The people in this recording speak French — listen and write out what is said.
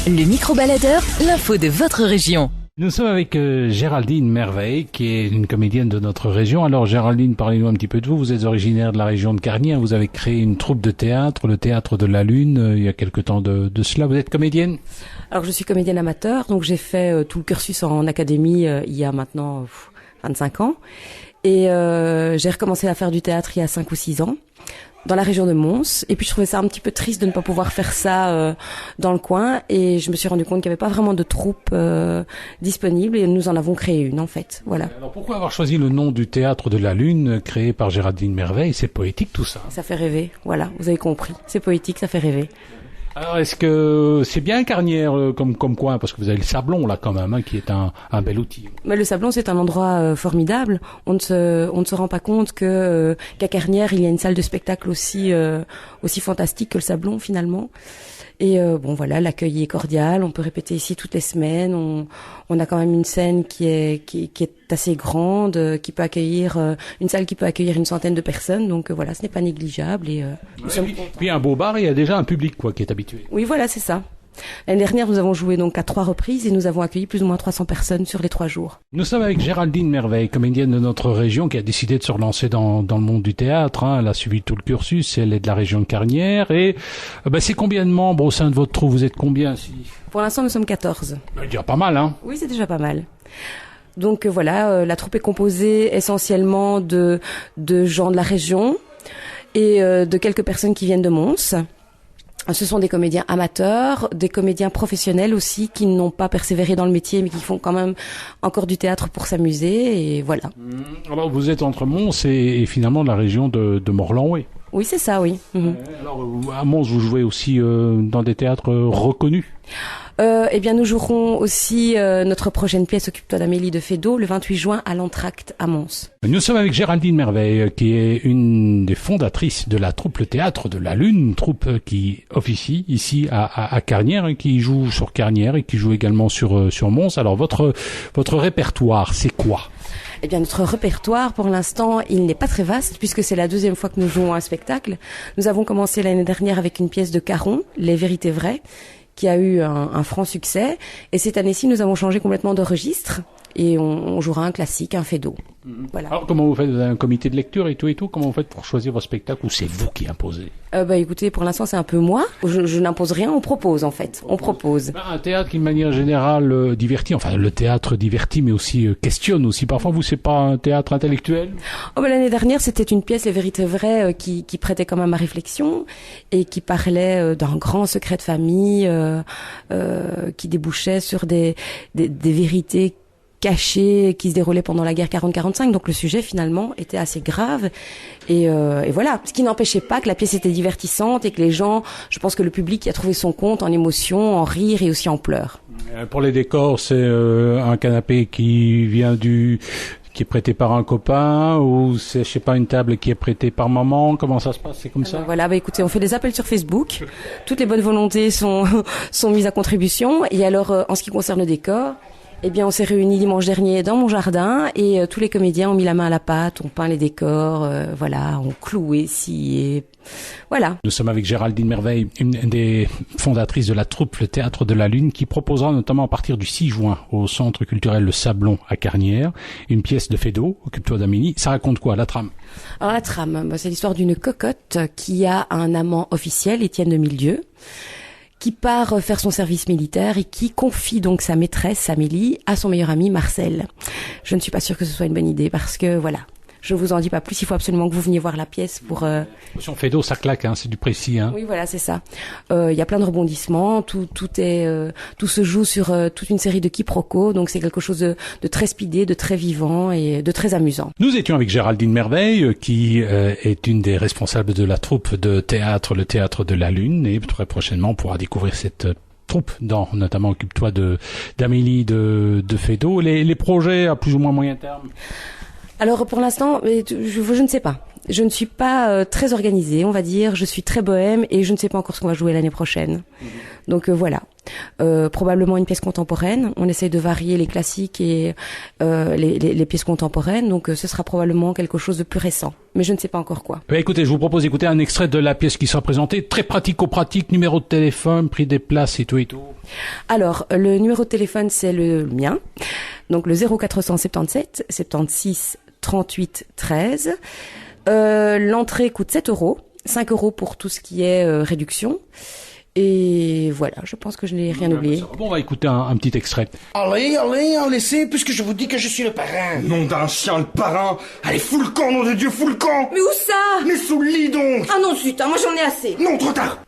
Le micro-baladeur, l'info de votre région. Nous sommes avec Géraldine Merveille, qui est une comédienne de notre région. Alors Géraldine, parlez-nous un petit peu de vous. Vous êtes originaire de la région de Carnier. Vous avez créé une troupe de théâtre, le Théâtre de la Lune, il y a quelque temps de cela. Vous êtes comédienne ? Alors je suis comédienne amateur, donc j'ai fait tout le cursus en académie il y a maintenant 25 ans. Et j'ai recommencé à faire du théâtre il y a 5 ou 6 ans. Dans la région de Mons, et puis je trouvais ça un petit peu triste de ne pas pouvoir faire ça dans le coin, et je me suis rendu compte qu'il n'y avait pas vraiment de troupe disponible, et nous en avons créé une en fait. Voilà. Alors pourquoi avoir choisi le nom du Théâtre de la Lune, créé par Géraldine Merveille? C'est poétique tout ça. Ça fait rêver, voilà, vous avez compris. C'est poétique, ça fait rêver. Alors est-ce que c'est bien Carnière comme coin, parce que vous avez le Sablon là quand même, hein, qui est un bel outil. Mais le Sablon, c'est un endroit formidable. On ne se rend pas compte que qu'à Carnière il y a une salle de spectacle aussi fantastique que le Sablon finalement. Et bon voilà, l'accueil est cordial, on peut répéter ici toutes les semaines, on a quand même une scène qui est assez grande, qui peut accueillir une salle qui peut accueillir une centaine de personnes, donc voilà, ce n'est pas négligeable et puis un beau bar, il y a déjà un public qui est habitué. Oui, voilà, c'est ça. L'année dernière, nous avons joué donc à 3 reprises et nous avons accueilli plus ou moins 300 personnes sur les 3 jours. Nous sommes avec Géraldine Merveille, comédienne de notre région qui a décidé de se relancer dans le monde du théâtre. Hein. Elle a suivi tout le cursus, elle est de la région de Carnière. Et c'est combien de membres au sein de votre troupe? Vous êtes combien ici? Pour l'instant, nous sommes 14. C'est déjà pas mal, hein? Oui, c'est déjà pas mal. Donc voilà, la troupe est composée essentiellement de gens de la région et de quelques personnes qui viennent de Mons. Ce sont des comédiens amateurs, des comédiens professionnels aussi qui n'ont pas persévéré dans le métier mais qui font quand même encore du théâtre pour s'amuser et voilà. Alors vous êtes entre Mons et finalement la région de Morlan-Way. Oui, c'est ça, oui. Alors à Mons, vous jouez aussi dans des théâtres reconnus. Eh bien, nous jouerons aussi notre prochaine pièce Occupe-toi d'Amélie de Feydeau le 28 juin à l'Entracte à Mons. Nous sommes avec Géraldine Merveille, qui est une des fondatrices de la troupe Le Théâtre de la Lune, une troupe qui officie ici à Carnière, qui joue sur Carnière et qui joue également sur Mons. Alors votre répertoire, c'est quoi? Eh bien, notre répertoire, pour l'instant, il n'est pas très vaste, puisque c'est la 2e fois que nous jouons un spectacle. Nous avons commencé l'année dernière avec une pièce de Caron, Les Vérités Vraies, qui a eu un franc succès. Et cette année-ci, nous avons changé complètement de registre. Et on jouera un classique, un Feydeau. Voilà. Alors, comment vous faites? Vous avez un comité de lecture et tout? Comment vous faites pour choisir vos spectacles, ou c'est vous qui imposez? Écoutez, pour l'instant, c'est un peu moi. Je n'impose rien, on propose, en fait. On propose. Un théâtre qui, de manière générale, divertit. Enfin, le théâtre divertit, mais aussi questionne aussi. Parfois, vous, c'est pas un théâtre intellectuel? L'année dernière, c'était une pièce, Les Vérités Vraies, qui prêtait quand même à réflexion et qui parlait d'un grand secret de famille, qui débouchait sur des vérités cachées qui se déroulaient pendant la guerre 40-45. Donc le sujet finalement était assez grave et voilà. Ce qui n'empêchait pas que la pièce était divertissante et que les gens, je pense que le public y a trouvé son compte en émotion, en rire et aussi en pleurs. Pour les décors, c'est un canapé qui est prêté par un copain, ou c'est, je sais pas, une table qui est prêtée par maman? Comment ça se passe? C'est comme ça? Voilà, écoutez, on fait des appels sur Facebook. Toutes les bonnes volontés sont mises à contribution. Et alors, en ce qui concerne le décor, eh bien, on s'est réunis dimanche dernier dans mon jardin et tous les comédiens ont mis la main à la pâte, ont peint les décors, voilà, ont cloué, scié, voilà. Nous sommes avec Géraldine Merveille, une des fondatrices de la troupe Le Théâtre de la Lune, qui proposera notamment à partir du 6 juin au Centre culturel Le Sablon à Carnière une pièce de Feydeau, Occupe-toi d'Amélie. Ça raconte quoi, la trame? Alors la trame, c'est l'histoire d'une cocotte qui a un amant officiel, Étienne de Mildieu, qui part faire son service militaire et qui confie donc sa maîtresse, Amélie, à son meilleur ami, Marcel. Je ne suis pas sûre que ce soit une bonne idée parce que, voilà, je vous en dis pas plus, il faut absolument que vous veniez voir la pièce pour... Sur Feydeau, ça claque, hein, c'est du précis. Hein. Oui, voilà, c'est ça. Il y a plein de rebondissements, tout se joue sur toute une série de quiproquos, donc c'est quelque chose de très speedé, de très vivant et de très amusant. Nous étions avec Géraldine Merveille, qui est une des responsables de la troupe de théâtre, le Théâtre de la Lune, et très prochainement on pourra découvrir cette troupe dans notamment Occupe-toi d'Amélie de Feydeau. Les projets à plus ou moins moyen terme? Alors pour l'instant, je ne sais pas. Je ne suis pas très organisée, on va dire. Je suis très bohème et je ne sais pas encore ce qu'on va jouer l'année prochaine. Donc voilà. probablement une pièce contemporaine. On essaye de varier les classiques et les pièces contemporaines, donc ce sera probablement quelque chose de plus récent. Mais je ne sais pas encore quoi. Écoutez, je vous propose d'écouter un extrait de la pièce qui sera présentée, très pratico-pratique, numéro de téléphone, prix des places et tout et tout. Alors, le numéro de téléphone, c'est le mien, donc le 0477 76 38 13. L'entrée coûte 7 €, 5 € pour tout ce qui est réduction. Et voilà, je pense que je n'ai rien oublié. Bon, on va écouter un petit extrait. Allez, laissez, puisque je vous dis que je suis le parrain. Nom d'un chien, le parrain. Allez, fous le camp, nom de Dieu, fous le camp. Mais où ça? Mais sous le lit, donc. Ah non, zut, moi j'en ai assez. Non, trop tard.